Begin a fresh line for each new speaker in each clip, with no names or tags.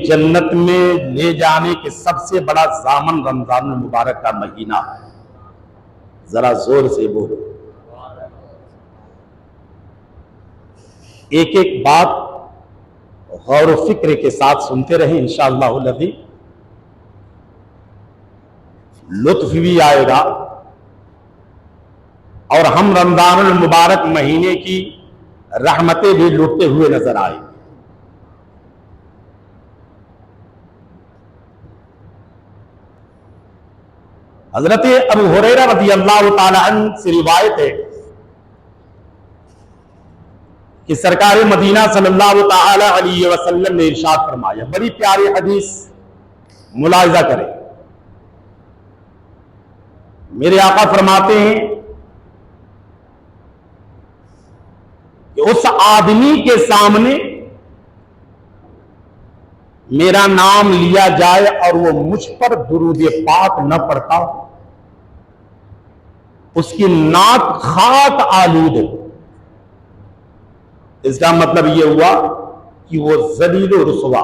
जन्नत में ले जाने के सबसे बड़ा जामन रमजान मुबारक का महीना है। जरा जोर से बोलो। एक एक बात गौर फिक्र के साथ सुनते रहे, इंशाअल्लाह लज़ीज़ लुत्फ भी आएगा और हम रमजानुल मुबारक महीने की रहमतें भी लुटते हुए नजर आएंगे। हजरत अबू हुरैरा रज़ियल्लाहु ताला अन्हु से रिवायत है कि सरकार मदीना सल्लल्लाहु ताला अलैहि वसल्लम ने इरशाद फरमाया, बड़ी प्यारी हदीस, मुलाहिजा करें। मेरे आका फरमाते हैं कि उस आदमी के सामने मेरा नाम लिया जाए और वो मुझ पर दुरूद पाक न पढ़ता, उसकी नाक खाक आलूद हो। इसका मतलब यह हुआ कि वो ज़लील और रुसवा।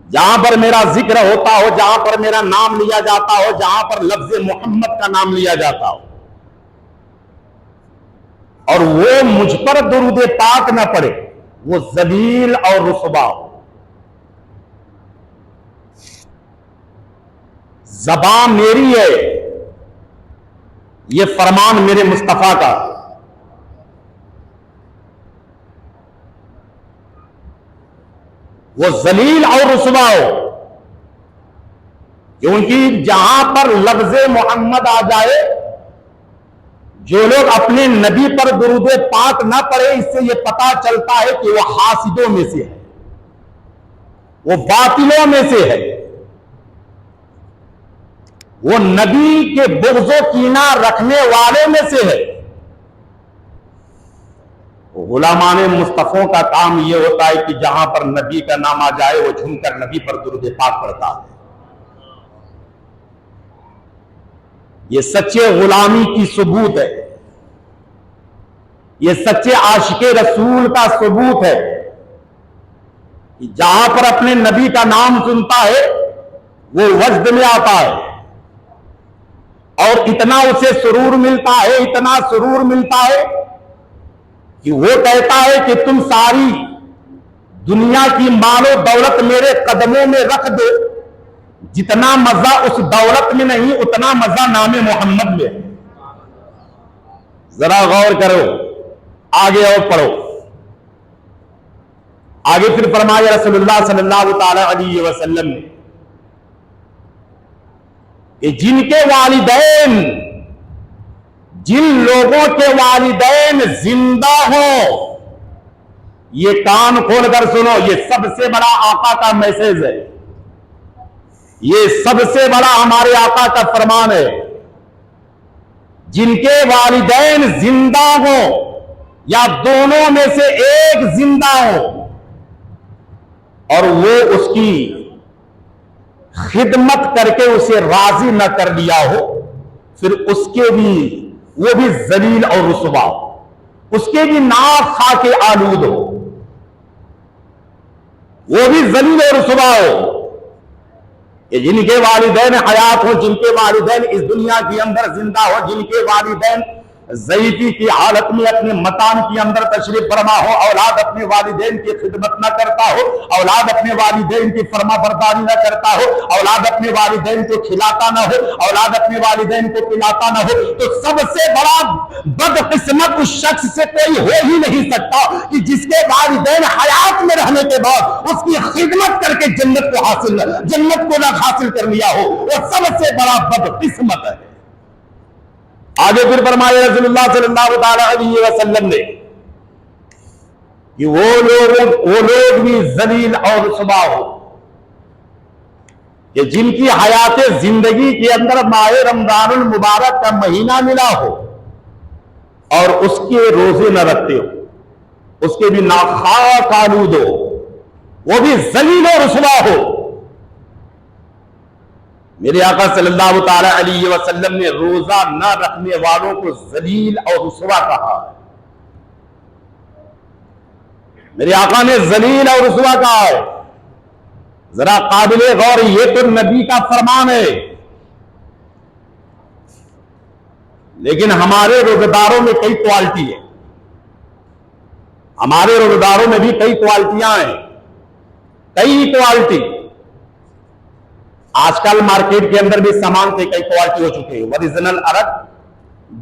जहां पर मेरा जिक्र होता हो, जहां पर मेरा नाम लिया जाता हो, जहां पर लफ्ज़ मोहम्मद का नाम लिया जाता हो और वो मुझ पर दुरूद पाक न पड़े, वो ज़लील और रुसवा हो। ज़बान मेरी है, ये फरमान मेरे मुस्तफा का। वो ज़लील और रुसवा हो, क्योंकि जहां पर लफ्ज़ मोहम्मद आ जाए, जो लोग अपने नबी पर दुरूद पाक ना पढ़े, इससे यह पता चलता है कि वह हासिदों में से है, वो बातिलों में से है, वो नबी के बुग़्ज़ो कीना रखने वाले में से है। गुलामाने मुस्तफ़ों का काम यह होता है कि जहां पर नबी का नाम आ जाए, वो झुमकर नबी पर दुरूद पाक पढ़ता है। ये सच्चे गुलामी की सबूत है, ये सच्चे आशिके रसूल का सबूत है कि जहां पर अपने नबी का नाम सुनता है, वो वजद में आता है और इतना उसे सुरूर मिलता है, इतना सुरूर मिलता है कि वो कहता है कि तुम सारी दुनिया की मालो दौलत मेरे कदमों में रख दो, जितना मजा उस दौलत में नहीं, उतना मजा नामे मोहम्मद में। जरा गौर करो, आगे और पढ़ो। आगे फिर फरमाया रसूलुल्लाह सल्लल्लाहु ताला अलैहि वसल्लम ने कि जिनके वालिदैन, जिन लोगों के वालिदैन जिंदा हो, ये कान खोलकर सुनो, ये सबसे बड़ा आका का मैसेज है, ये सबसे बड़ा हमारे आका का फरमान है। जिनके वालिदैन जिंदा हो या दोनों में से एक जिंदा हो और वो उसकी खिदमत करके उसे राजी न कर लिया हो, फिर उसके भी, वो भी जलील और रुसवा हो, उसके भी नाक खा के आलूद हो, वो भी जलील और रुसवा हो। कि जिनके वालिदैन हयात हो, जिनके वालिदैन इस दुनिया के अंदर जिंदा हो, जिनके वालिदैन ज़ईफ़ी की हालत में अपने मकान के अंदर तशरीफ फरमा हो, औलाद अपने वालिदैन की खिदमत न करता हो, औलाद अपने वालिदैन की फरमा बरदारी न करता हो, औलाद अपने वालिदैन को खिलाता न हो, औलाद अपने वालिदैन को पिलाता न हो, तो सबसे बड़ा बदकिस्मत उस शख्स से कोई हो ही नहीं सकता कि जिसके वालिदैन हयात में रहने के बाद उसकी खिदमत करके जन्नत को हासिल कर लिया हो। वो सबसे बड़ा बदकिस्मत है। आगे फिर फरमाया रसूलुल्लाह सल्लल्लाहु अलैहि वसल्लम ने कि वो लोग भी जलील और रुसवा हो कि जिनकी हयात जिंदगी के अंदर माह रमजानुल मुबारक का महीना मिला हो और उसके रोजे न रखते हो, उसके भी नाखाक आलूद हो, वो भी जलील और रुसवा हो। मेरे आका सल्लल्लाहु ताला अलैहि वसल्लम ने रोजा न रखने वालों को जलील और रुसवा कहा है। मेरे आका ने जलील और रुसवा कहा है। जरा काबिले गौर, ये तो नबी का फरमान है, लेकिन हमारे रोजेदारों में कई क्वालिटी है, हमारे रोजेदारों में भी कई क्वालिटियां हैं, कई क्वालिटी। आजकल मार्केट के अंदर भी सामान के कई क्वालिटी हो चुके हैं, ओरिजिनल अलग,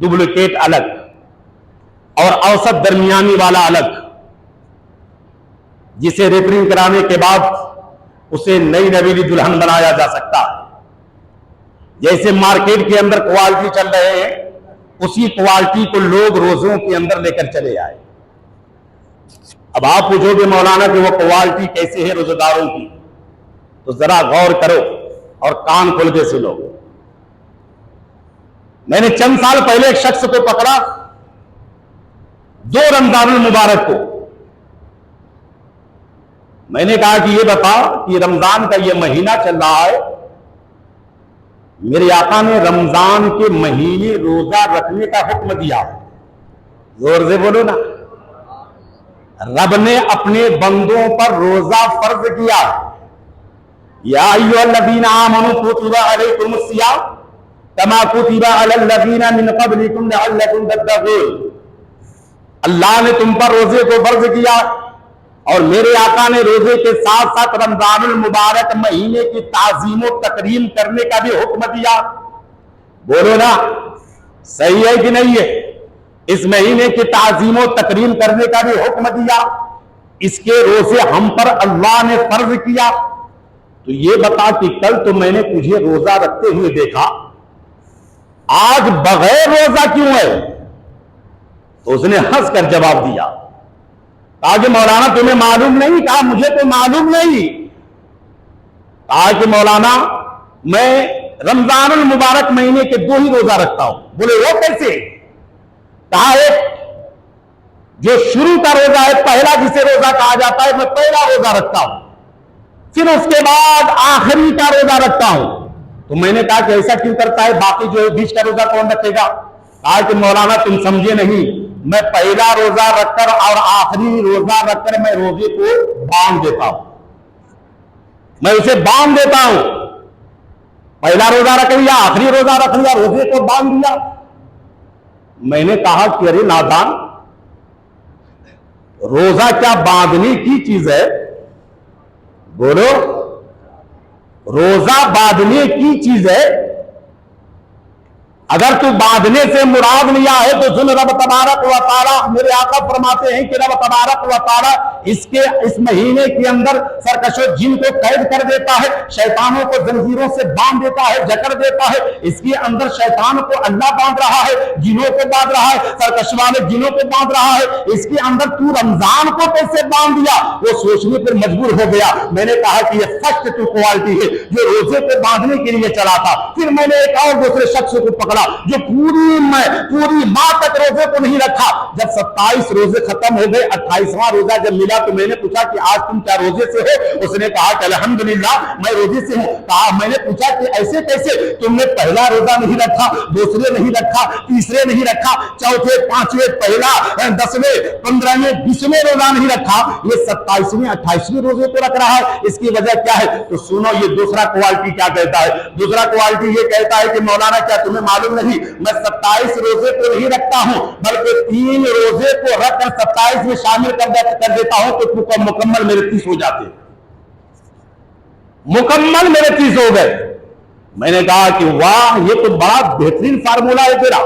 डुप्लीकेट अलग, और औसत दरमियानी वाला अलग, जिसे रिपेयरिंग कराने के बाद उसे नई नवीली दुल्हन बनाया जा सकता है। जैसे मार्केट के अंदर क्वालिटी चल रहे हैं, उसी क्वालिटी को लोग रोजों के अंदर लेकर चले आए। अब आप पूछोगे मौलाना कि वो क्वालिटी कैसे है रोजेदारों की, तो जरा गौर करो और कान खोल के सुनो। मैंने चंद साल पहले एक शख्स को पकड़ा, 2 रमजानुल मुबारक को। मैंने कहा कि ये बता कि रमजान का ये महीना चल रहा है, मेरे आका ने रमजान के महीने रोजा रखने का हुक्म दिया। जोर से बोलो ना। रब ने अपने बंदों पर रोजा फर्ज किया। या अय्युहल्लज़ीना आमनू कुतिबा अलैकुमुस सियाम कमा कुतिबा अलल लज़ीना मिन क़ब्लिकुम लअल्लकुम तत्तक़ून। अल्लाह ने तुम पर रोजे को फर्ज किया और मेरे आका ने रोजे के साथ साथ रमजानुल मुबारक महीने की ताज़ीम और तकरीम करने का भी हुक्म दिया। बोलो ना, सही है कि नहीं है? इस महीने की ताज़ीम और तकरीम करने का भी हुक्म दिया। इसके रोजे हम पर अल्लाह ने फर्ज किया। तो ये बता कि कल तो मैंने तुझे रोजा रखते हुए देखा, आज बगैर रोजा क्यों है? तो उसने हंस कर जवाब दिया, कहा कि मौलाना तुम्हें मालूम नहीं? कहा मुझे तो मालूम नहीं। कहा कि मौलाना मैं रमजानुल मुबारक महीने के 2 ही रोजा रखता हूं। बोले वो कैसे? कहा एक जो शुरू का रोजा है, पहला जिसे रोजा कहा जाता है, मैं पहला रोजा रखता हूं, फिर उसके बाद आखिरी का रोजा रखता हूं। तो मैंने कहा कि ऐसा क्यों करता है, बाकी जो है बीच का रोजा कौन रखेगा? कहा कि मौलाना तुम समझे नहीं, मैं पहला रोजा रखकर और आखिरी रोजा रखकर मैं रोजे को बांध देता हूं, मैं उसे बांध देता हूं। पहला रोजा रख लिया, आखिरी रोजा रख लिया, रोजे को बांध दिया। मैंने कहा कि अरे नादान, रोजा क्या बांधने की चीज है? बोलो, रोजा बांधने की चीज है? अगर तू बांधने से मुराद लिया है तो सुन, रब तबारक व तआला, मेरे आका फरमाते हैं कि रब तबारक व तआला इस महीने के अंदर सरकशो जिन को कैद कर देता है, शैतानों को जंजीरों से बांध देता है, जकड़ देता है। इसके अंदर शैतान को अल्लाह बांध रहा है, जिनों को बांध रहा है, सरकश वाले जिनों को बांध रहा है। इसके अंदर तू रमजान को कैसे बांध दिया? वो सोचने पर मजबूर हो गया। मैंने कहा कि ये फर्स्ट टू क्वालिटी है जो रोजे को बांधने के लिए चला था। फिर मैंने एक और दूसरे शख्स को पकड़ा जो पूरी माह तक रोजे को नहीं रखा। जब 27 रोजे खत्म हो गए, 28वां रोजा जब मिला तो मैंने पूछा कि आज तुम क्या रोजे से हो? उसने कहा कि अल्हम्दुलिल्लाह मैं रोजे से हूं। कहा, मैंने पूछा कि ऐसे कैसे? तुमने पहला रोजा नहीं रखा, दूसरे नहीं रखा, तीसरे नहीं रखा, चौथे, पांचवें, पहला, 10वें, 15वें, 20वें रोजा नहीं रखा, ये 27वें, 28वें रोजे को रख रहा है। इसकी वजह क्या है? तो सुनो, ये दूसरा क्वालिटी क्या कहता है। दूसरा क्वालिटी ये कहता है कि मौलाना क्या तुम्हें मालूम नहीं, मैं 27 रोजे को नहीं रखता हूं, बल्कि 3 रोजे को रखकर 27 में शामिल कर देता हूं, तो मुकम्मल मेरे 30 हो जाते, मुकम्मल मेरे 30 हो गए। मैंने कहा कि वाह, ये तो बड़ा बेहतरीन फार्मूला है तेरा।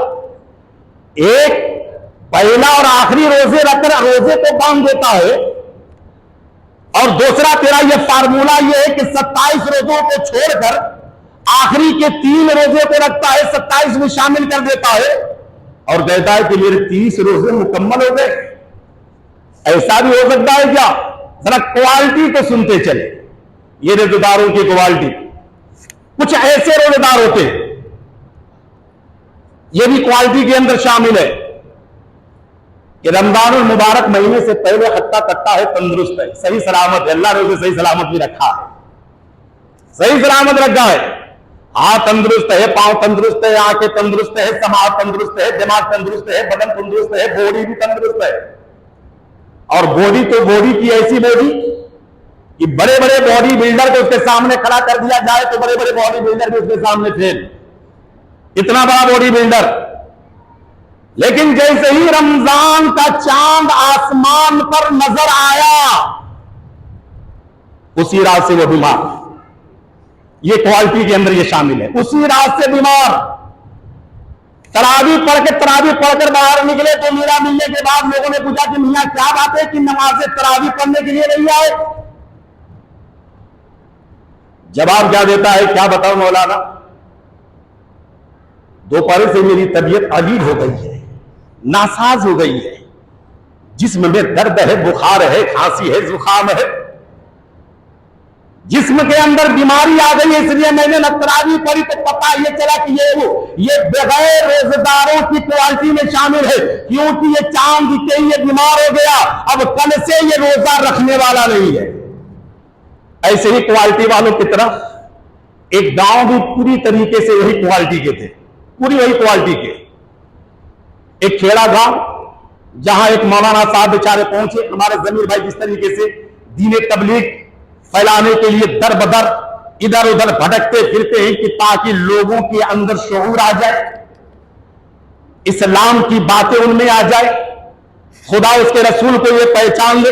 एक पहला और आखिरी रोजे रखकर रोजे को बांध देता है, और दूसरा तेरा ये फार्मूला ये है कि 27 रोजों को छोड़कर आखिरी के 3 रोजे को रखता है, 27 में शामिल कर देता है, और कहता है कि मेरे 30 रोजे मुकम्मल हो गए। ऐसा भी हो सकता है क्या? जरा क्वालिटी को सुनते चले, ये रोजेदारों की क्वालिटी। कुछ ऐसे रोजेदार होते हैं, ये भी क्वालिटी के अंदर शामिल है कि रमजानुल मुबारक महीने से पहले हत्ता कट्टा है, तंदुरुस्त है, सही सलामत है, अल्लाह ने उसे सही सलामत भी रखा है, सही सलामत रखा है। हाथ तंदुरुस्त है, पांव तंदुरुस्त है, आंखें तंदुरुस्त है, समाज तंदुरुस्त है, दिमाग तंदुरुस्त है, बदन तंदुरुस्त है, बॉडी भी तंदुरुस्त है। और बॉडी तो बॉडी की ऐसी बॉडी कि बड़े बड़े बॉडी बिल्डर को उसके सामने खड़ा कर दिया जाए तो बड़े बड़े बॉडी बिल्डर भी उसके सामने फेल, इतना बड़ा बॉडी बिल्डर। लेकिन जैसे ही रमजान का चांद आसमान पर नजर आया उसी रात से वो बीमार। ये क्वालिटी के अंदर ये शामिल है, उसी रात से बीमार। तरावी पढ़कर बाहर निकले तो मीरा मिलने के बाद लोगों ने पूछा कि मियां क्या बात है कि नमाज तरावी पढ़ने के लिए नहीं आए? जवाब क्या देता है, क्या बताऊं मौलाना, दोपहर से मेरी तबीयत अजीब हो गई है, नासाज हो गई है, जिस्म में दर्द है, बुखार है, खांसी है, जुकाम है, जिस्म के अंदर बीमारी आ गई है, इसलिए मैंने न तरावी पढ़ी तो पता ये चला कि ये बगैर रोजेदारों की क्वालिटी में शामिल है, क्योंकि ये चांद के ये बीमार हो गया, अब कल से ये रोजा रखने वाला नहीं है। ऐसे ही क्वालिटी वालों की तरह एक गांव भी पूरी तरीके से वही क्वालिटी के थे, पूरी वही क्वालिटी के। एक खेड़ा गांव जहां एक मौलाना साहब बेचारे पहुंचे, हमारे जमीर भाई जिस तरीके से दीन तबलीग फैलाने के लिए दर बदर इधर उधर भटकते फिरते हैं कि ताकि लोगों के अंदर शऊर आ जाए, इस्लाम की बातें उनमें आ जाए, खुदा उसके रसूल को ये पहचान ले,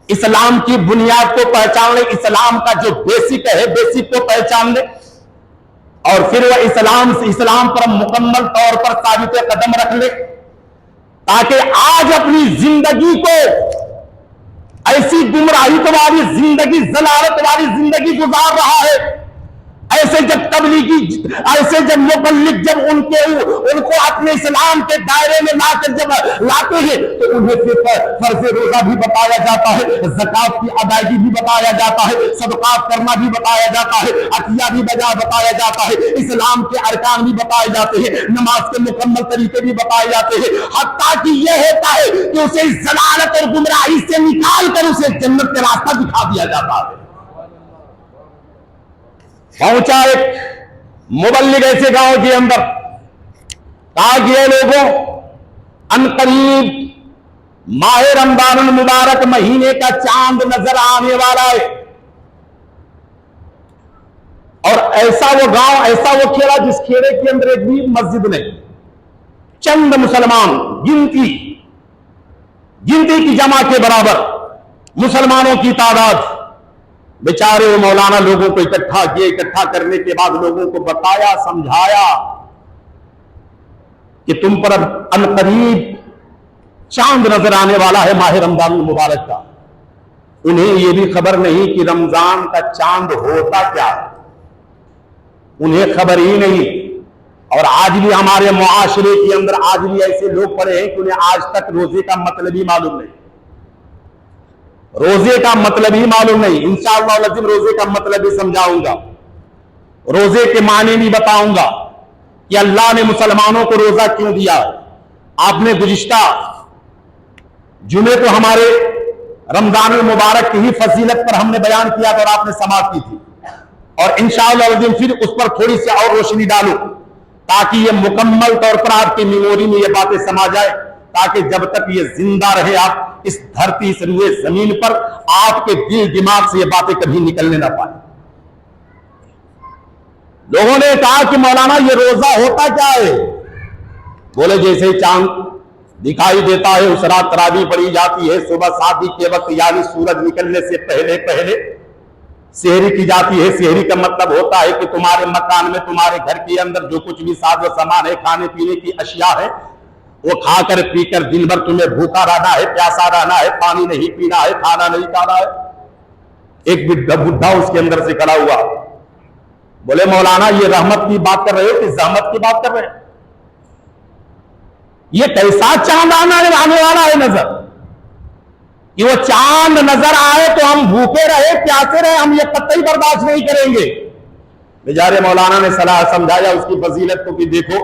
इस्लाम की बुनियाद को पहचान ले, इस्लाम का जो बेसिक है बेसिक को पहचान ले, और फिर वह इस्लाम पर मुकम्मल तौर पर साबित कदम रख ले, ताकि आज अपनी जिंदगी को ऐसी गुमराही वाली जिंदगी, जलालत वाली जिंदगी गुजार रहा है, ऐसे जब तबलीगी, ऐसे जब मुबल्लिग जब उनको अपने इस्लाम के दायरे में लाकर जब लाते हैं तो उन्हें फर्ज रोजा भी बताया जाता है, ज़कात की अदायगी भी बताया जाता है, सदकात करना भी बताया जाता है, अतिया भी बताया जाता है, इस्लाम के अरकान भी बताए जाते हैं, नमाज के मुकम्मल तरीके भी बताए जाते हैं, हत्ता कि यह होता है कि उसे जलालत और गुमराही से निकाल कर उसे जन्नत का रास्ता दिखा दिया जाता है। पहुंचा एक मुबल्लिग ऐसे गांव के अंदर, कहा कि ये लोगों अनकरीब माह रमजानुल मुबारक महीने का चांद नजर आने वाला है, और ऐसा वो गांव, ऐसा वो खेड़ा जिस खेड़े के अंदर एक भी मस्जिद नहीं, चंद मुसलमान गिनती की जमा के बराबर मुसलमानों की तादाद। बेचारे वो मौलाना लोगों को इकट्ठा किए, इकट्ठा करने के बाद लोगों को बताया, समझाया कि तुम पर अनकरीब चांद नजर आने वाला है माह रमजान मुबारक का। उन्हें यह भी खबर नहीं कि रमजान का चांद होता क्या है, उन्हें खबर ही नहीं। और आज भी हमारे मुआशरे के अंदर आज भी ऐसे लोग पड़े हैं कि उन्हें आज तक रोजे का मतलब ही मालूम नहीं, रोजे का मतलब ही मालूम नहीं। इंशाअल्लाह लज़ीम रोजे का मतलब भी समझाऊंगा, रोजे के माने भी बताऊंगा कि अल्लाह ने मुसलमानों को रोजा क्यों दिया। आपने गुज़िश्ता जुमे को हमारे रमजान मुबारक की ही फजीलत पर हमने बयान किया था और आपने समाप्त की थी, और इंशाअल्लाह लज़ीम फिर उस पर थोड़ी सी और रोशनी डालूं ताकि ये मुकम्मल तौर पर आपकी मेमोरी में ये बातें समा जाए, ताकि जब तक ये जिंदा रहे आप इस धरती इस रुए जमीन पर, आपके दिल दिमाग से ये बातें कभी निकलने ना पाए। लोगों ने कहा कि मौलाना ये रोजा होता क्या है? बोले जैसे चांद दिखाई देता है उस रात तरावी पढ़ी जाती है, सुबह शादी के वक्त यानी सूरज निकलने से पहले पहले सेहरी की जाती है। सेहरी का मतलब होता है कि तुम्हारे मकान में, तुम्हारे घर के अंदर जो कुछ भी साजो सामान है, खाने पीने की अशिया है, वो खाकर पीकर दिन भर तुम्हें भूखा रहना है, प्यासा रहना है, पानी नहीं पीना है, खाना नहीं खाना है। एक बुढ़ा उसके अंदर से खड़ा हुआ, बोले मौलाना ये रहमत की बात कर रहे हो कि जहमत की बात कर रहे हैं? ये कैसा चांद आने वाला है नजर कि वो चांद नजर आए तो हम भूखे रहे, प्यासे रहे, हम ये कतई बर्दाश्त नहीं करेंगे। बेचारे मौलाना ने सलाह समझाया उसकी फजीलत को कि देखो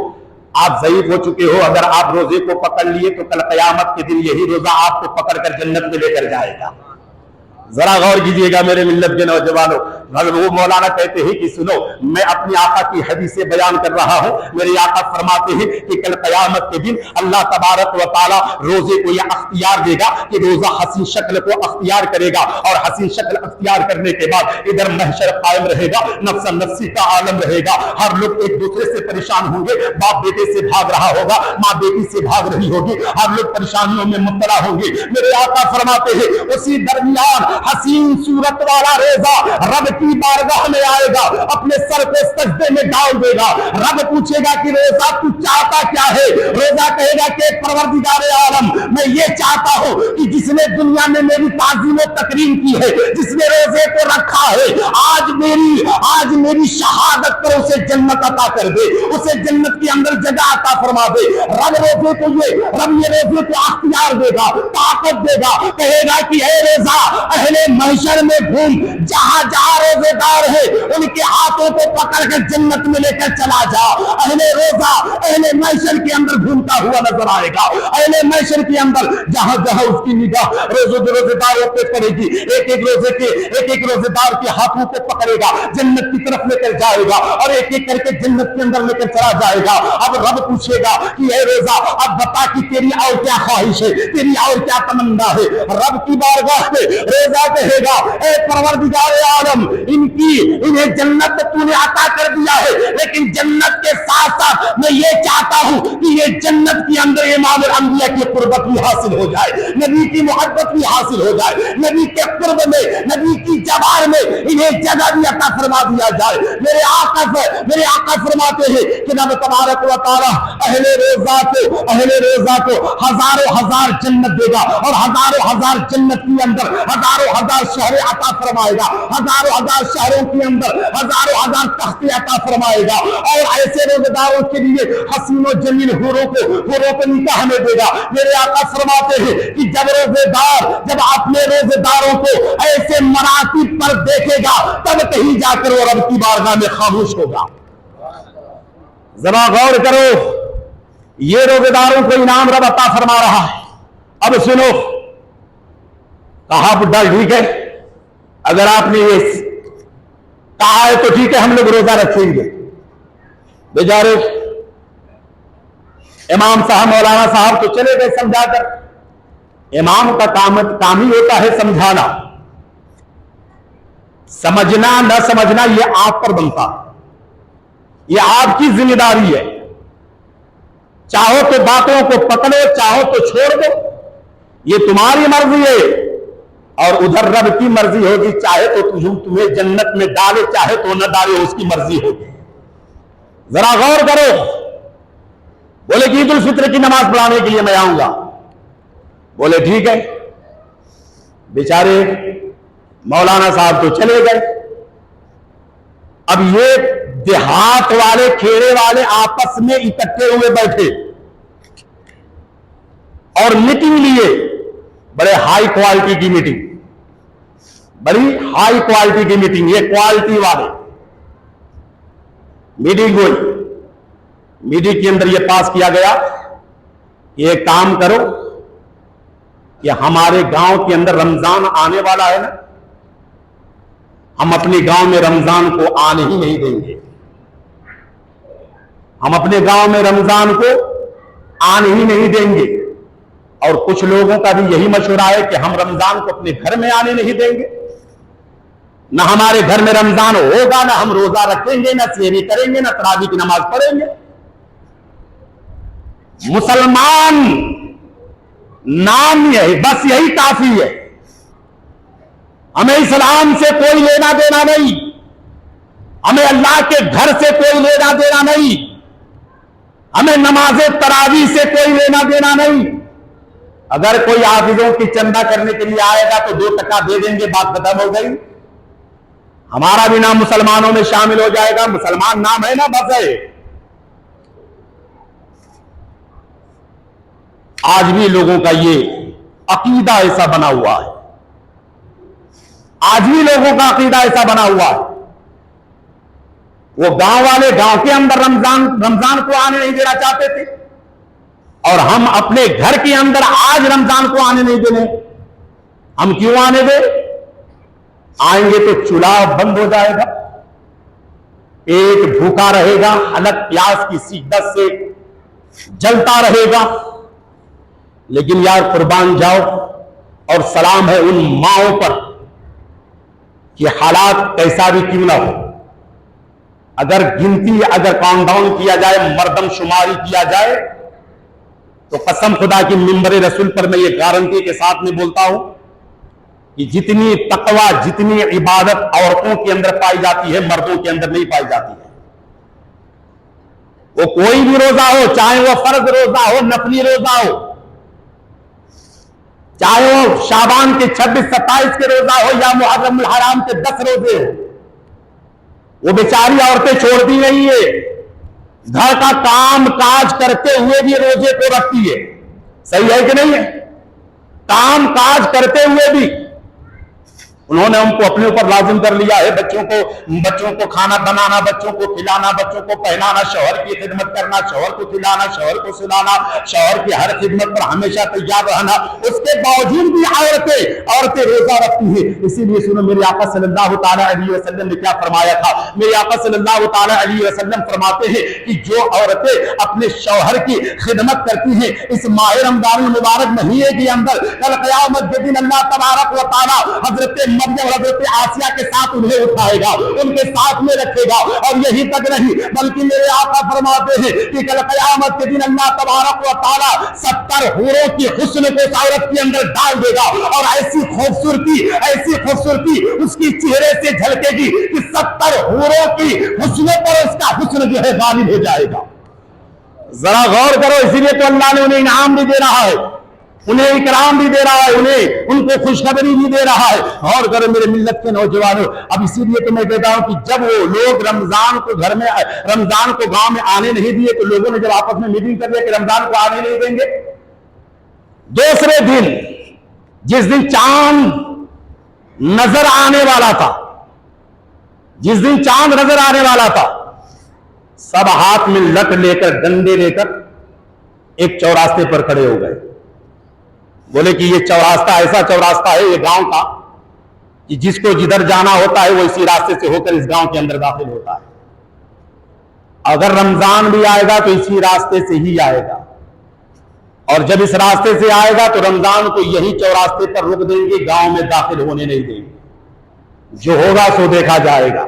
आप ज़ईफ हो चुके हो, अगर आप रोजे को पकड़ लिए तो कल क़यामत के दिन यही रोजा आपको पकड़कर जन्नत में लेकर जाएगा। जरा गौर कीजिएगा मेरे मिल्लत के नौजवानों। वो मौलाना कहते हैं कि सुनो, मैं अपनी आका की हदीसें बयान कर रहा हूं। मेरे आका फरमाते हैं कि कल कयामत के दिन अल्लाह तबारक व तआला रोजे को यह अख्तियार देगा कि रोजा हसीन शक्ल को अख्तियार करेगा, और हसीन शक्ल अख्तियार करने के बाद इधर महशर कायम रहेगा, नफ्सा नफ्सी का आलम रहेगा। हर लोग एक दूसरे से परेशान होंगे, बाप बेटे से भाग रहा होगा, माँ बेटी से भाग रही होगी, हर लोग परेशानियों में मुब्तला होंगे। मेरे आका फरमाते हैं उसी दरमियान हसीन सूरत वाला रोजा रब की बारगाह में आएगा, अपने सर को सजदे में डाल देगा। रब पूछेगा कि रोजा तू चाहता क्या है? रोजा कहेगा कि परवरदिगार आलम, मैं ये चाहता हूं कि जिसने दुनिया में मेरी ताज़ीम व तकरीम की है, जिसने रोजे को रखा है, आज मेरी शहादत पर उसे जन्नत अता कर दे, उसे जन्नत के अंदर जगह अता फरमा दे। रब ये रोजे को अख्तियार देगा, ताकत देगा, कहेगा कि हे रोजा, अहले महशर में घूम, जहां जहां रोजेदार है उनके हाथों को पकड़कर जन्नत में लेकर चला जा। अहले रोजा अहले महशर के अंदर घूमता हुआ नजर आएगा। अहले महशर के अंदर जहां जहां उसकी निगाह रोजेदारों पे पड़ेगी, एक एक रोजेदार के हाथों को पकड़ेगा, जन्नत की तरफ लेकर जाएगा, और एक एक करके जन्नत के अंदर लेकर चला जाएगा। अब रब पूछेगा कि हे रोजा, अब बता कि तेरी और क्या ख्वाहिश है, तेरी और क्या तमन्ना है? रब की बारगाह में रोजा कहेगा, ए परवरदिगार आलम, इन्हें जन्नत तूने अता कर दिया है, लेकिन जन्नत के साथ साथ मैं ये चाहता हूं कि ये जन्नत के अंदर इमाम अंबिया की कुर्बत भी हासिल हो जाए, नबी की मोहब्बत भी हासिल हो जाए, नबी के कुर्ब में, नबी की जबान में इन्हें जगह भी अता फरमा दिया जाए। मेरे आका फरमाते हैं कि रब तबारक व तआला अहले रोजा को हजारों हजार जन्नत देगा, और हजारों हजार जन्नत के अंदर हजारों हजार शहरें अता फरमाएगा, हजारों हजार शहरों के अंदर हजारों हजार तख्ते अता फरमाएगा, और ऐसे रोजेदारों के लिए हसीनो जमील हूरों को निकाह में देगा। मेरे आका फरमाते हैं कि जब अपने रोजेदारों को ऐसे मरातिब पर देखेगा, तब कहीं जाकर वो रब की बारगाह में खामोश होगा। जरा गौर करो, ये रोजेदारों को इनाम रब अता फरमा रहा है। अब सुनो, कहा बुड्ढा ठीक है, अगर आपने ये कहा है तो ठीक है, हम लोग रोजा रखेंगे। बेचारे इमाम साहब, मौलाना साहब तो चले गए समझाकर। इमाम का काम ही होता है समझाना, समझना न समझना ये आप पर बनता है, ये आपकी जिम्मेदारी है। चाहो तो बातों को पकड़ो, चाहो तो छोड़ दो, ये तुम्हारी मर्जी है। और उधर रब की मर्जी होगी, चाहे तो तुम्हें जन्नत में डाले, चाहे तो न डाले, उसकी मर्जी होगी। जरा गौर करो। बोले कि ईद उल फित्र की नमाज पढ़ाने के लिए मैं आऊंगा। बोले ठीक है। बेचारे मौलाना साहब तो चले गए। अब ये देहात वाले, खेड़े वाले आपस में इकट्ठे हुए बैठे और मीटिंग लिए, बड़े हाई क्वालिटी की मीटिंग, बड़ी हाई क्वालिटी की मीटिंग, ये क्वालिटी वाले मीटिंग हुई। मीटिंग के अंदर ये पास किया गया कि एक काम करो कि हमारे गांव के अंदर रमजान आने वाला है ना, हम अपने गांव में रमजान को आने ही नहीं देंगे। हम अपने गांव में रमजान को आने ही नहीं देंगे। और कुछ लोगों का भी यही मशवरा है कि हम रमजान को अपने घर में आने नहीं देंगे, ना हमारे घर में रमजान होगा, ना हम रोजा रखेंगे, ना सेहरी करेंगे, ना तरावी की नमाज पढ़ेंगे। मुसलमान नाम है, बस यही काफी है। हमें इस्लाम से कोई लेना देना नहीं, हमें अल्लाह के घर से कोई लेना देना नहीं, हमें नमाज तरावी से कोई लेना देना नहीं। अगर कोई हाफिजों की चंदा करने के लिए आएगा तो 2 टका दे देंगे, बात खत्म हो गई। हमारा भी नाम मुसलमानों में शामिल हो जाएगा। मुसलमान नाम है ना, बस है। आज भी लोगों का ये अकीदा ऐसा बना हुआ है, आज भी लोगों का अकीदा ऐसा बना हुआ है। वो गांव वाले गांव के अंदर रमजान को आने नहीं देना चाहते थे, और हम अपने घर के अंदर आज रमजान को आने नहीं देने। हम क्यों आने दे? आएंगे तो चूल्हा बंद हो जाएगा, पेट भूखा रहेगा, हलक प्यास की शिद्दत से जलता रहेगा। लेकिन यार कुर्बान जाओ और सलाम है उन माओं पर कि हालात कैसा भी क्यों ना हो, अगर गिनती, अगर काउंटडाउन किया जाए, मर्दमशुमारी किया जाए, तो कसम खुदा की मिंबर रसूल पर मैं ये गारंटी के साथ में बोलता हूं कि जितनी तकवा, जितनी इबादत औरतों के अंदर पाई जाती है, मर्दों के अंदर नहीं पाई जाती है। वो कोई भी रोजा हो, चाहे वो फर्ज रोजा हो, नफली रोजा हो, चाहे वो शाबान के 26-27 के रोजा हो या मुहर्रम हराम के 10 रोजे हो, वो बेचारी औरतें छोड़ती नहीं है, घर का काम काज करते हुए भी रोजे को रखती है। सही है कि नहीं है? काम काज करते हुए भी उन्होंने हमको अपने ऊपर लाजिम कर लिया है, बच्चों को खाना बनाना, बच्चों को खिलाना, बच्चों को पहनाना, शौहर की खिदमत करना, शौहर को खिलाना, शौहर को सुलाना, शौहर की हर खिदमत पर हमेशा तैयार रहना। उसके बावजूद भी औरतें रोजा रखती है। इसीलिए सुनो, मेरे आका सल्लल्लाहु ताला अलैहि वसल्लम ने क्या फरमाया था। मेरे आका सल्लल्लाहु ताला अलैहि वसल्लम फरमाते हैं कि जो औरतें अपने शौहर की खिदमत करती हैं इस माह रमजान मुबारक महीने के अंदर, कल क़यामत के दिन अल्लाह तबारक व तआला हजरत मरियम और हजरत आसिया के साथ उन्हें उठाएगा, उनके साथ में रखेगा। और यही तक नहीं, बल्कि मेरे आका फरमाते हैं कि कल क़यामत के दिन अल्लाह तबारक व तआला 70 हूरों की हुस्न को इस औरत के अंदर डाल देगा और ऐसी खूबसूरती उसकी चेहरे से झलकेगी कि 70 हूरों की हुस्न पर उसका हुस्न जो है गालिब हो जाएगा। जरा गौर करो, इसीलिए तो अल्लाह ने उन्हें इनाम भी दे रहा है, उन्हें इकराम भी दे रहा है, उनको खुशखबरी भी दे रहा है। और करो मेरे मिल्लत के नौजवानों, अब इसीलिए तो मैं कहता हूं कि जब वो लोग रमजान को गांव में आने नहीं दिए, तो लोगों ने जब आपस में मीटिंग कर लिया कि रमजान को आने नहीं देंगे, दूसरे दिन जिस दिन चांद नजर आने वाला था, सब हाथ में लट लेकर, डंडे लेकर एक चौरास्ते पर खड़े हो गए। बोले कि ये चौरास्ता ऐसा चौरास्ता है ये गांव का कि जिसको जिधर जाना होता है वो इसी रास्ते से होकर इस गांव के अंदर दाखिल होता है। अगर रमजान भी आएगा तो इसी रास्ते से ही आएगा, और जब इस रास्ते से आएगा तो रमजान को यही चौरास्ते पर रोक देंगे, गांव में दाखिल होने नहीं देंगे। जो होगा सो देखा जाएगा।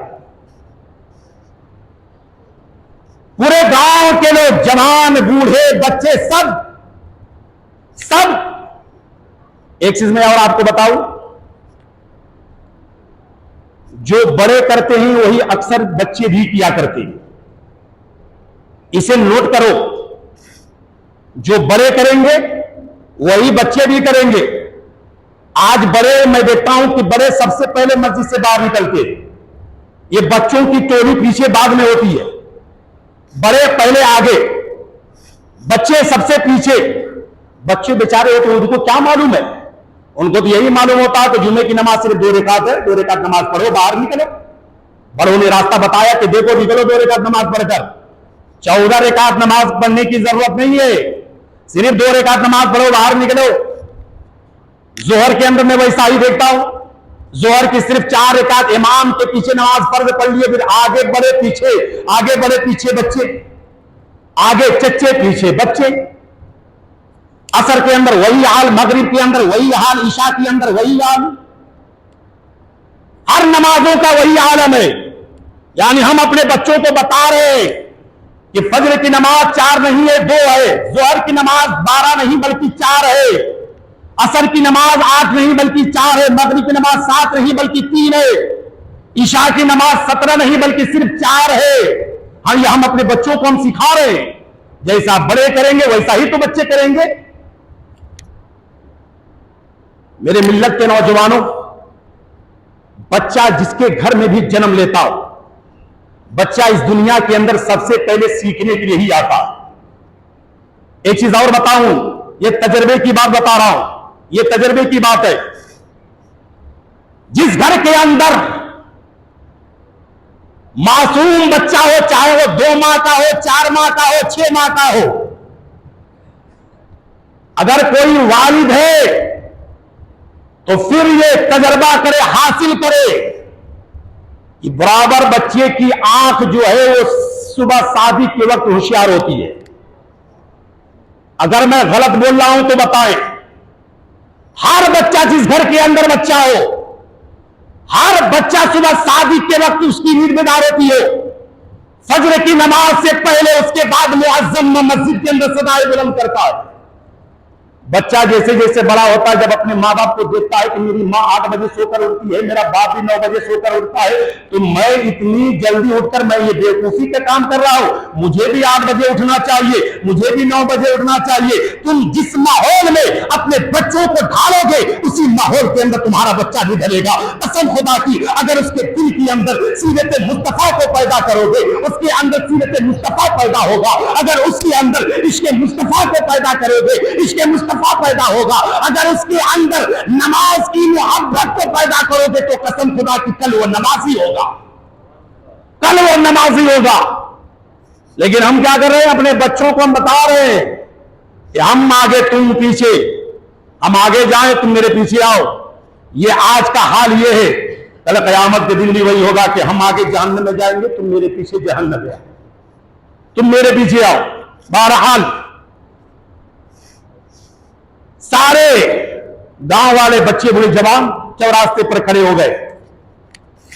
पूरे गांव के लोग, जवान बूढ़े बच्चे, सब एक चीज मैं और आपको बताऊं, जो बड़े करते हैं वही अक्सर बच्चे भी किया करते हैं। इसे नोट करो, जो बड़े करेंगे वही बच्चे भी करेंगे। आज बड़े, मैं देखता हूं कि बड़े सबसे पहले मस्जिद से बाहर निकलते, ये बच्चों की टोली पीछे बाद में होती है। बड़े पहले आगे, बच्चे सबसे पीछे। बच्चे बेचारे होते हैं, उनको क्या मालूम है, उनको तो यही मालूम होता है कि जुम्मे की नमाज सिर्फ 2 रकात है, 2 रकात नमाज पढ़ो, बाहर निकलो। बड़ों ने रास्ता बताया कि देखो निकलो 2 रकात नमाज पढ़कर। 14 रकात नमाज पढ़ने की जरूरत नहीं है, सिर्फ 2 रकात नमाज पढ़ो, बाहर निकलो। जोहर के अंदर मैं वैसा ही देखता हूं, जोहर की सिर्फ 4 रकात इमाम के पीछे नमाज फर्ज पढ़ लिए, फिर आगे बढ़े पीछे बच्चे, आगे चच्चे पीछे बच्चे। असर के अंदर वही हाल, मगरिब के अंदर वही हाल, ईशा के अंदर वही हाल, हर नमाजों का वही आलम है। यानी हम अपने बच्चों को बता रहे हैं कि फजर की नमाज 4 नहीं है, 2 है, जोहर की नमाज 12 नहीं बल्कि 4 है, असर की नमाज 8 नहीं बल्कि 4 है, मगरिब की नमाज 7 नहीं बल्कि 3 है, ईशा की नमाज 17 नहीं बल्कि सिर्फ 4 है। हाँ, ये हम अपने बच्चों को हम सिखा रहे हैं, जैसा बड़े करेंगे वैसा ही तो बच्चे करेंगे। मेरे मिल्लत के नौजवानों, बच्चा जिसके घर में भी जन्म लेता हो, बच्चा इस दुनिया के अंदर सबसे पहले सीखने के लिए ही आता। एक चीज और बताऊं, ये तजर्बे की बात बता रहा हूं, ये तजर्बे की बात है। जिस घर के अंदर मासूम बच्चा हो, चाहे वो 2 माह का हो, 4 माह का हो, 6 माह का हो, अगर कोई वालिद है तो फिर ये तजर्बा करे, हासिल करे कि बराबर बच्चे की आंख जो है वो सुबह शादी के वक्त होशियार होती है। अगर मैं गलत बोल रहा हूं तो बताएं। हर बच्चा, जिस घर के अंदर बच्चा हो, हर बच्चा सुबह शादी के वक्त उसकी नींद बेदार होती है। फजर की नमाज से पहले, उसके बाद मुअज्जिन मस्जिद के अंदर सदाएं बुलंद करता है। बच्चा जैसे जैसे बड़ा होता है, जब अपने माँ बाप को देखता है कि मेरी माँ 8 बजे सोकर उठती है, मेरा बाप भी 9 बजे सोकर उठता है, तो मैं इतनी जल्दी उठकर मैं ये बेवकूफी का काम कर रहा हूं, मुझे भी 8 बजे उठना चाहिए, मुझे भी 9 बजे उठना चाहिए। तुम जिस माहौल में अपने बच्चों को ढालोगे, उसी माहौल के अंदर तुम्हारा बच्चा भी ढलेगा। कसम खुदा की, अगर उसके दिल के अंदर सीरत मुस्तफा को पैदा करोगे, उसके अंदर सीरत मुस्तफा पैदा होगा। अगर उसके अंदर इश्क मुस्तफा को पैदा करोगे, इश्क मुस्तफा पैदा होगा। अगर उसके अंदर नमाज की मोहब्बत को पैदा करोगे, तो कसम खुदा की कल वो नमाजी होगा, कल वो नमाजी होगा। लेकिन हम क्या कर रहे हैं, अपने बच्चों को हम बता रहे हैं कि हम आगे तुम पीछे, हम आगे जाएं तुम मेरे पीछे आओ। ये आज का हाल ये है। कल क़यामत के दिन भी वही होगा कि हम आगे जहन्नम में जाएंगे, तुम मेरे पीछे जहन्नम में आओ, तुम मेरे पीछे आओ। बहरहाल सारे गांव वाले बच्चे बूढ़े जवान चौरास्ते पर खड़े हो गए।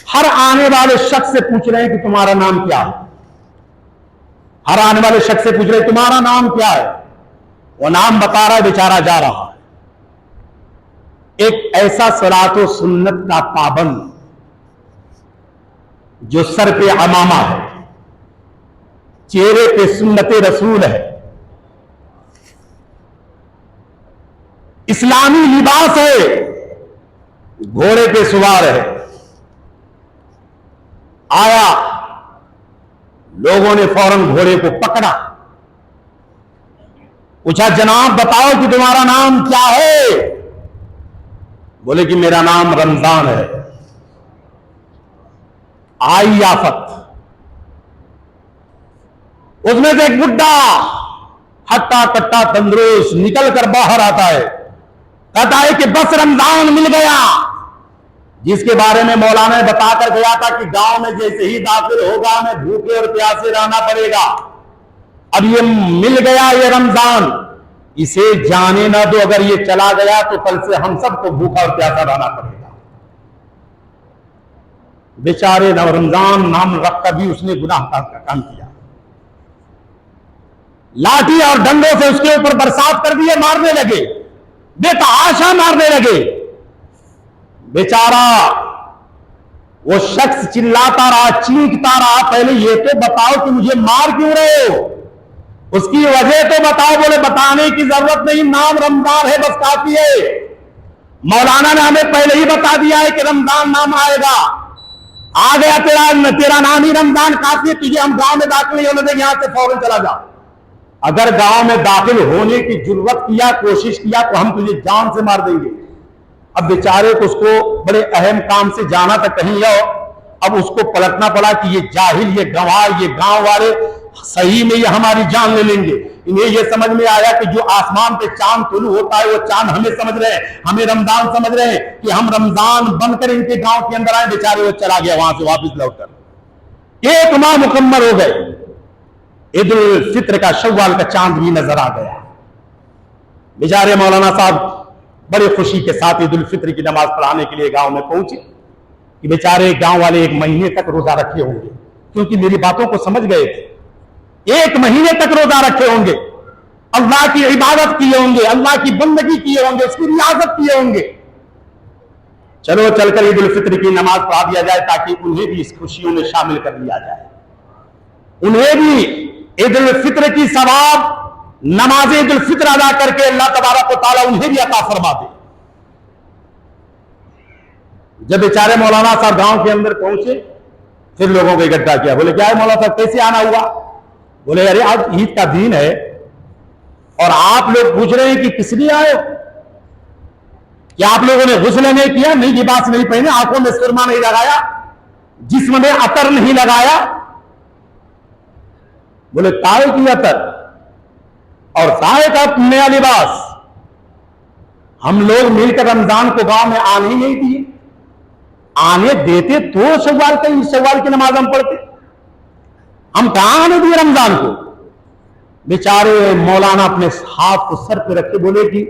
हर आने वाले शख्स से पूछ रहे हैं कि तुम्हारा नाम क्या है। हर आने वाले शख्स से पूछ रहे हैं तुम्हारा नाम क्या है। वो नाम बता रहा है, बेचारा जा रहा है। एक ऐसा सलातो सुन्नत का पाबंद जो सर पे अमामा है, चेहरे पे सुन्नते रसूल है, इस्लामी लिबास है, घोड़े पे सवार है, आया, लोगों ने फौरन घोड़े को पकड़ा, पूछा जनाब बताओ कि तुम्हारा नाम क्या है। बोले कि मेरा नाम रमजान है। आई आफत, उसमें से एक बुड्ढा हट्टा कट्टा तंदुरुस्त निकल कर बाहर आता है, कहता है कि बस रमजान मिल गया, जिसके बारे में मौलाना ने बताकर गया था कि गांव में जैसे ही दाखिल होगा हमें भूखे और प्यासे रहना पड़ेगा। अब ये मिल गया, ये रमजान, इसे जाने ना दो। अगर ये चला गया तो कल से हम सबको भूखा और प्यासा रहना पड़ेगा। बेचारे न रमजान नाम रखकर भी उसने गुनाह का काम किया। लाठी और डंडों से उसके ऊपर बरसात कर दिए, मारने लगे, बेतहाशा मारने लगे। बेचारा वो शख्स चिल्लाता रहा, चीखता रहा, पहले ये तो बताओ कि मुझे मार क्यों रहे हो, उसकी वजह तो बताओ। बोले बताने की जरूरत नहीं, नाम रमजान है बस काफी है। मौलाना ने हमें पहले ही बता दिया है कि रमजान नाम आएगा, आ गया तेरा नाम ही रमजान काफी है, तुझे हम गांव में दाखिल नहीं होने देंगे, यहां से फौरन चला जा। अगर गांव में दाखिल होने की जरूरत किया, कोशिश किया, तो हम तुझे जान से मार देंगे। अब बेचारे को उसको बड़े अहम काम से जाना था कहीं, अब उसको पलटना पड़ा कि ये जाहिल, ये गंवार, ये गांव वाले सही में ये हमारी जान ले लेंगे। इन्हें ये समझ में आया कि जो आसमान पे चांद तुलू होता है वो चांद हमें समझ रहे हैं, हमें रमजान समझ रहे हैं कि हम रमजान बनकर इनके गांव के अंदर आए। बेचारे वो चला गया वहां से वापस लौटकर। 1 माह मुकम्मल हो गए, ईद उल फित्र का शव्वाल का चांद भी नजर आ गया। बेचारे मौलाना साहब बड़े खुशी के साथ ईद उल फित्र की नमाज पढ़ाने के लिए गांव में पहुंचे कि बेचारे गांव वाले 1 महीने तक रोजा रखे होंगे, क्योंकि मेरी बातों को समझ गए थे। 1 महीने तक रोजा रखे होंगे, अल्लाह की इबादत किए होंगे, अल्लाह की बंदगी किए होंगे, उसकी रियाजत किए होंगे। चलो चलकर ईद उल फित्र की नमाज पढ़ा दिया जाए ताकि उन्हें भी इस खुशियों में शामिल कर लिया जाए, उन्हें भी ईद उल फित्र की सवाब नमाज ईद उल फित्र अदा करके अल्लाह तबारक व तआला उन्हें भी अता फरमा दे। जब बेचारे मौलाना साहब गांव के अंदर पहुंचे, फिर लोगों को इकट्ठा किया। बोले क्या है मौलाना साहब, कैसे आना हुआ? बोले अरे आज ईद का दिन है और आप लोग पूछ रहे हैं कि किस लिए आए हो? क्या आप लोगों ने गुस्ल नहीं किया, नई लिबास नहीं पहने, आंखों में सुरमा नहीं लगाया, जिस्म में अतर नहीं लगाया? बोले काय की अतर और काय का नया लिबास? हम लोग मिलकर रमजान को गांव में आने ही नहीं दिए। आने देते तो शव्वाल की नमाज हम पढ़ते। हम कहां आने दिए रमजान को? बेचारे मौलाना अपने हाथ को सर पे रखे बोले कि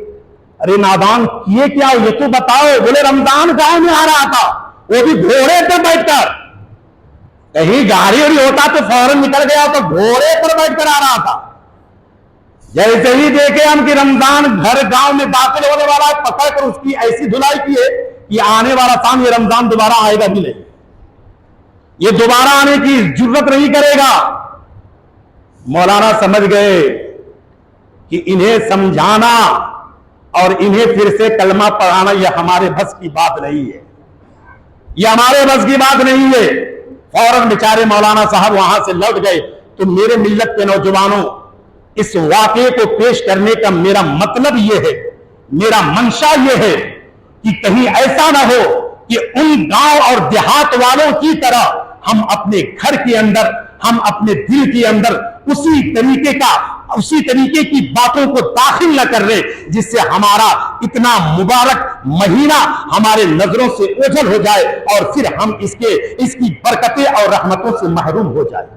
अरे नादान किए क्या, ये तो बताओ। बोले रमजान गांव में आ रहा था, वो भी घोड़े पर बैठकर। कहीं गाड़ी उड़ी होता तो फौरन निकल गया, तो घोड़े पर बैठकर आ रहा था। जैसे ही देखे हम कि रमजान घर गांव में दाखिल होने वाला है, पकड़कर उसकी ऐसी धुलाई की है कि आने वाला शाम ये रमजान दोबारा आएगा भी नहीं, ये दोबारा आने की जरूरत नहीं करेगा। मौलाना समझ गए कि इन्हें समझाना और इन्हें फिर से कलमा पढ़ाना यह हमारे बस की बात नहीं है, यह हमारे बस की बात नहीं है। फौरन बेचारे मौलाना साहब वहां से लौट गए। तो मेरे मिल्लत के नौजवानों, इस वाकये को पेश करने का मेरा मतलब यह है, मेरा मंशा यह है कि कहीं ऐसा ना हो कि उन गांव और देहात वालों की तरह हम अपने घर के अंदर, हम अपने दिल के अंदर उसी तरीके की बातों को दाखिल न कर रहे जिससे हमारा इतना मुबारक महीना हमारे नजरों से ओझल हो जाए और फिर हम इसकी बरकतें और रहमतों से महरूम हो जाए।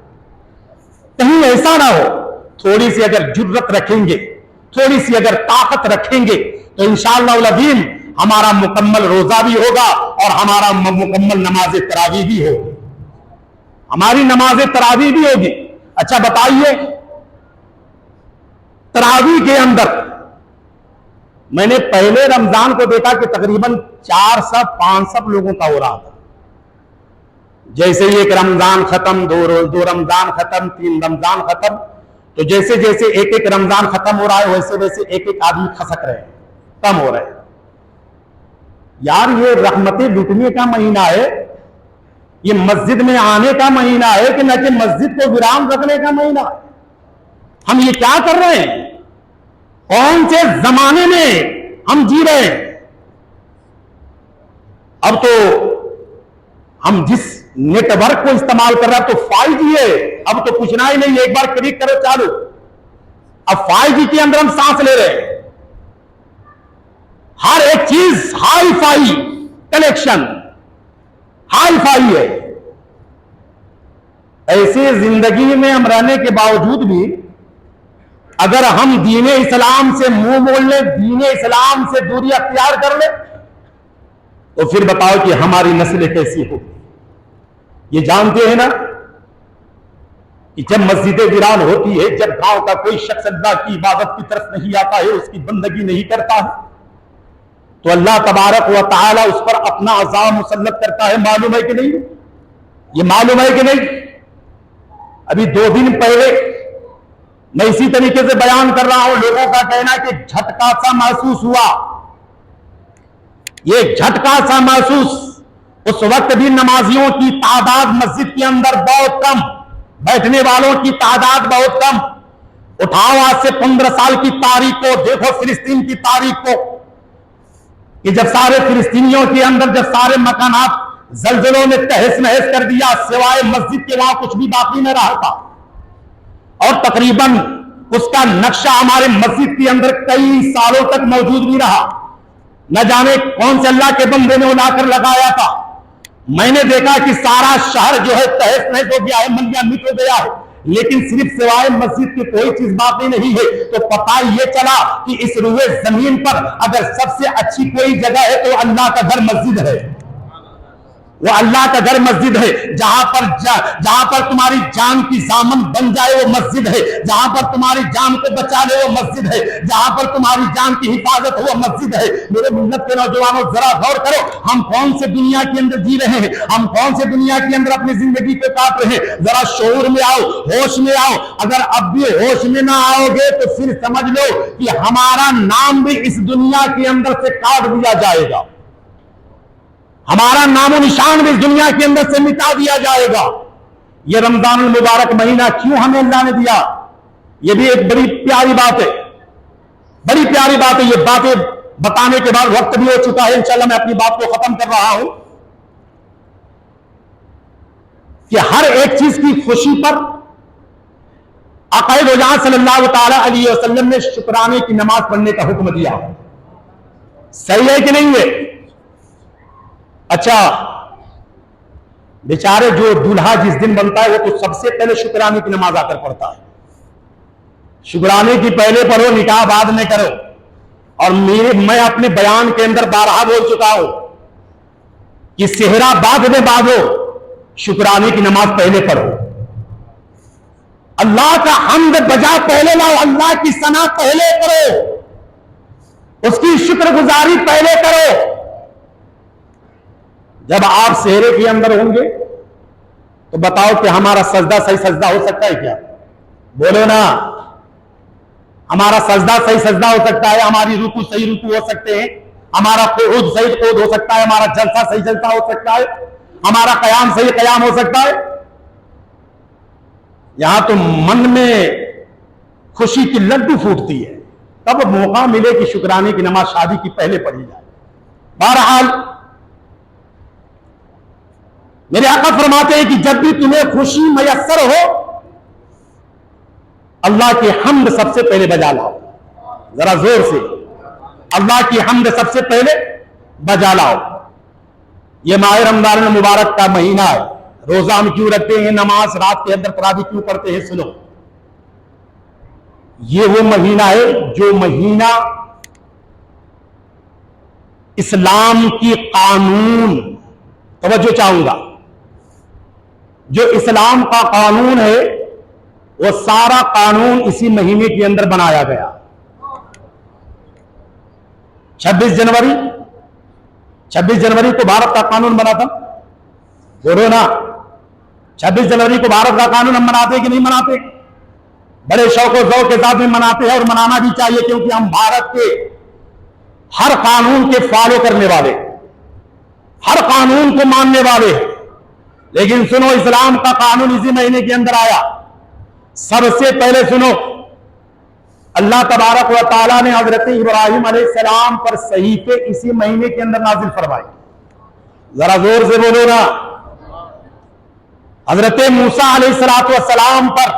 कहीं ऐसा ना हो। थोड़ी सी अगर जुर्रत रखेंगे, थोड़ी सी अगर ताकत रखेंगे तो इंशाअल्लाह अज़ीम हमारा मुकम्मल रोजा भी होगा और हमारा मुकम्मल नमाज तरावी भी होगी, हमारी नमाज तरावी भी होगी। अच्छा बताइए, तरावी के अंदर मैंने पहले रमजान को देखा कि तकरीबन 400-500 लोगों का हो रहा था। जैसे एक रमजान खत्म, दो रमजान खत्म, 3 रमजान खत्म, तो जैसे जैसे एक एक रमजान खत्म हो रहा है वैसे वैसे एक एक आदमी खसक रहे हैं, कम हो रहे हैं। यार ये रहमतें लुटने का महीना है, ये मस्जिद में आने का महीना है कि न कि मस्जिद को विराम रखने का महीना है। हम ये क्या कर रहे हैं? कौन से जमाने में हम जी रहे हैं? अब तो हम जिस नेटवर्क को इस्तेमाल कर रहे हैं तो 5G है, अब तो पूछना ही नहीं, एक बार क्लिक करो चालू। अब 5G के अंदर हम सांस ले रहे हैं, हर एक चीज hi fi connection, hi fi है। ऐसे जिंदगी में हम रहने के बावजूद भी अगर हम दीन इस्लाम से मुंह मोड़ ले, दीन इस्लाम से दूरी अख्तियार कर ले, तो फिर बताओ कि हमारी नस्लें कैसी होगी। ये जानते हैं ना कि जब मस्जिदें वीरान होती है, जब गांव का कोई शख्स अल्लाह की इबादत की तरफ नहीं आता है, उसकी बंदगी नहीं करता है, तो अल्लाह तबारक व तआला उस पर अपना अज़ाब मुसल्लत करता है। मालूम है कि नहीं? ये मालूम है कि नहीं? अभी 2 दिन पहले मैं इसी तरीके से बयान कर रहा हूं, लोगों का कहना है कि झटका सा महसूस हुआ। ये झटका सा महसूस, उस वक्त भी नमाजियों की तादाद मस्जिद के अंदर बहुत कम, बैठने वालों की तादाद बहुत कम। उठाओ आज से 15 साल की तारीख को, देखो फिलिस्तीन की तारीख को, कि जब सारे फिलिस्तीनियों के अंदर जब सारे मकानात जलजलों ने तहस नहस कर दिया, सिवाय मस्जिद के वहां कुछ भी बाकी न रहा था, और तकरीबन उसका नक्शा हमारे मस्जिद के अंदर कई सालों तक मौजूद भी रहा। न जाने कौन से अल्लाह के बंदे ने उलाकर लगाया था। मैंने देखा कि सारा शहर जो है तहस नहस हो गया है, मलिया मिट हो गया है, लेकिन सिर्फ सिवाय मस्जिद की कोई चीज बाकी नहीं है। तो पता ये चला कि इस रुए जमीन पर अगर सबसे अच्छी कोई जगह है तो अल्लाह का घर मस्जिद है। वो अल्लाह का घर मस्जिद है। जहां पर तुम्हारी जान की जामन बन जाए वो मस्जिद है, जहां पर तुम्हारी जान को बचा ले वो मस्जिद है, जहां पर तुम्हारी जान की हिफाजत हो वो मस्जिद है। मेरे मिल्लत के नौजवानों, जरा गौर करो, हम कौन से दुनिया के अंदर जी रहे हैं, हम कौन से दुनिया के अंदर अपनी जिंदगी को काट रहे हैं। जरा शऊर में आओ, होश में आओ। अगर अब भी होश में ना आओगे तो फिर समझ लो कि हमारा नाम भी इस दुनिया के अंदर से काट दिया जाएगा, हमारा नामो निशान भी इस दुनिया के अंदर से मिटा दिया जाएगा। यह रमजान मुबारक महीना क्यों हमें अल्लाह ने दिया, यह भी एक बड़ी प्यारी बात है, बड़ी प्यारी बात है। ये बातें बताने के बाद वक्त भी हो चुका है, इंशाअल्लाह मैं अपनी बात को खत्म कर रहा हूं कि हर एक चीज की खुशी पर आक़ाए दो जहां सल्लल्लाहु तआला अलैहि वसल्लम ने शुक्राने की नमाज पढ़ने का हुक्म दिया। सही है कि नहीं है? अच्छा, बेचारे जो दूल्हा जिस दिन बनता है वो तो सबसे पहले शुक्राने की नमाज आकर पढ़ता है। शुक्राने की पहले पढ़ो, निकाह बाद में करो। और मैं अपने बयान के अंदर बारहा बोल चुका हूं कि सेहरा बाद में बांधो, शुक्राने की नमाज पहले पढ़ो। अल्लाह का हम्द बजा पहले लाओ, अल्लाह की सना पहले करो, उसकी शुक्रगुजारी पहले करो। जब आप सेहरे के अंदर होंगे तो बताओ कि हमारा सजदा सही सजदा हो सकता है क्या? बोलो ना, हमारा सजदा सही सजदा हो सकता है, हमारी रुकू सही रुकू हो सकते हैं, हमारा क़ुऊद सही क़ुऊद हो सकता है, हमारा जलसा सही जलसा हो सकता है, हमारा कयाम सही कयाम हो सकता है। यहां तो मन में खुशी की लड्डू फूटती है, तब मौका मिले कि शुक्राने की नमाज शादी की पहले पढ़ी जाए। बहरहाल मेरे आका फरमाते हैं कि जब भी तुम्हें खुशी मयस्सर हो, अल्लाह की हम्द सबसे पहले बजा लाओ। जरा जोर से, अल्लाह की हम्द सबसे पहले बजा लाओ। यह माह रमजान मुबारक का महीना है। रोजा हम क्यों रखते हैं, नमाज रात के अंदर तरावी क्यों पढ़ते हैं? सुनो, ये वो महीना है जो महीना इस्लाम की कानून, तवज्जो चाहूंगा, जो इस्लाम का कानून है वो सारा कानून इसी महीने के अंदर बनाया गया। 26 जनवरी को भारत का कानून बना था। बोलो ना, 26 जनवरी को भारत का कानून हम मनाते कि नहीं मनाते? बड़े शौक और ज़ौक़ के साथ में मनाते हैं और मनाना भी चाहिए, क्योंकि हम भारत के हर कानून के फॉलो करने वाले, हर कानून को मानने वाले हैं। लेकिन सुनो, इस्लाम का कानून इसी महीने के अंदर आया। सबसे पहले सुनो, अल्लाह तबारक व तआला ने हजरत इब्राहिम अलैहिस्सलाम पर सहीफे इसी महीने के अंदर नाजिल फरमाए। जरा जोर से बोलो ना। हजरत मूसा अलैहिस्सलाम पर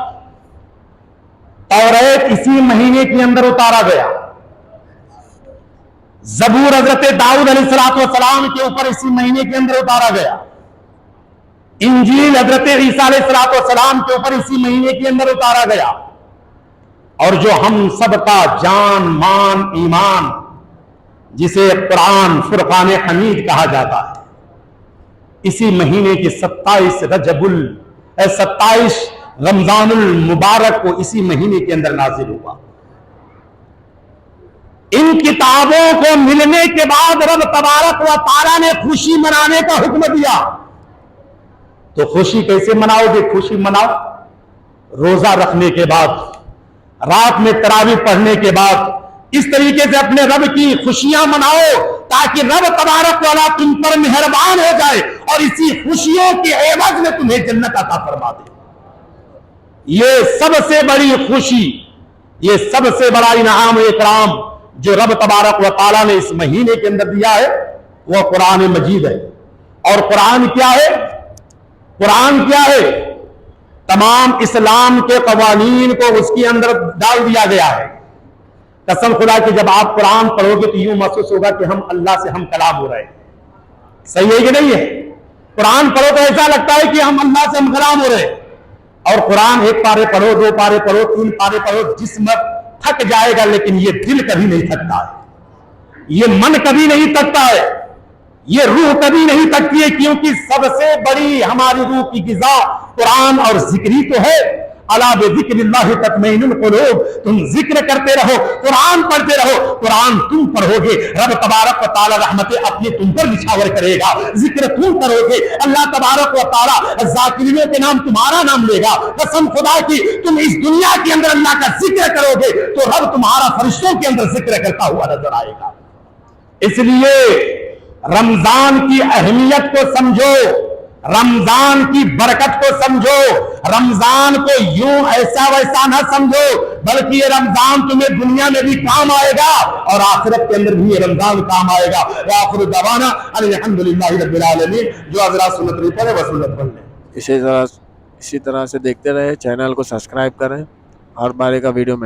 तौरात इसी महीने के अंदर उतारा गया। ज़बूर हजरत दाऊद अलैहिस्सलाम के ऊपर इसी महीने के अंदर उतारा गया। इंजील हजरत ईसा अलैहिस्सलाम के ऊपर इसी महीने के अंदर उतारा गया। और जो हम सबका जान मान ईमान, जिसे कुरान फुरकान हमीद कहा जाता है, इसी महीने की 27 रमजानुल मुबारक को इसी महीने के अंदर नाजिल हुआ। इन किताबों को मिलने के बाद रब तबारक व तआला ने खुशी मनाने का हुक्म दिया। तो खुशी कैसे मनाओगे? खुशी मनाओ रोजा रखने के बाद, रात में तरावी पढ़ने के बाद। इस तरीके से अपने रब की खुशियां मनाओ ताकि रब तबारक वाला तुम पर मेहरबान हो जाए और इसी खुशियों के एवज में तुम्हें जन्नत अता फरमा दे। ये सबसे बड़ी खुशी, ये सबसे बड़ा इनाम इकराम जो रब तबारक व तआला ने इस महीने के अंदर दिया है वह कुरान मजीद है। और कुरान क्या है? कुरान क्या है? तमाम इस्लाम के कवानीन को उसके अंदर डाल दिया गया है। कसम खुदा कि जब आप कुरान पढ़ोगे तो यूं महसूस होगा कि हम अल्लाह से हम कलाम हो रहे हैं। सही है कि नहीं है? कुरान पढ़ो तो ऐसा लगता है कि हम अल्लाह से हम कलाम हो रहे हैं। और कुरान एक पारे पढ़ो, 2 पारे पढ़ो, 3 पारे पढ़ो, जिस्म थक जाएगा, लेकिन ये दिल कभी नहीं थकता है, ये मन कभी नहीं थकता है, ये रूह कभी नहीं थकती है, क्योंकि सबसे बड़ी हमारी रूह की ग़िज़ा कुरान और जिक्री तो है। अला बिज़िक्रिल्लाहि तत्मइनुल क़ुलूब। तुम जिक्र करते रहो, कुरान पढ़ते रहो, कुरान तुम पढ़ोगे, रब तबारक व तआला रहमतें अपनी तुम पर निछावर करेगा। जिक्र तुम करोगे, अल्लाह तबारक व तआला ज़ाकिरीनों के नाम तुम्हारा नाम लेगा। कसम खुदा की, तुम इस दुनिया के अंदर अल्लाह का जिक्र करोगे तो रब तुम्हारा फरिश्तों के अंदर जिक्र करता हुआ नजर आएगा। इसलिए रमजान की अहमियत को समझो, रमजान की बरकत को समझो, रमजान को यूं ऐसा वैसा ना समझो, बल्कि ये रमजान तुम्हें दुनिया में भी काम आएगा और आखिरत के अंदर भी ये रमजान काम आएगा। आखिर दवाना अल्हम्दुलिल्लाहि रब्बिल आलमीन। जो हज़रात सुन्नत नहीं पढ़े वह सुन्नत पढ़ लें।
इसी तरह से देखते रहे, चैनल को सब्सक्राइब करें और बारे का वीडियो मिलता है।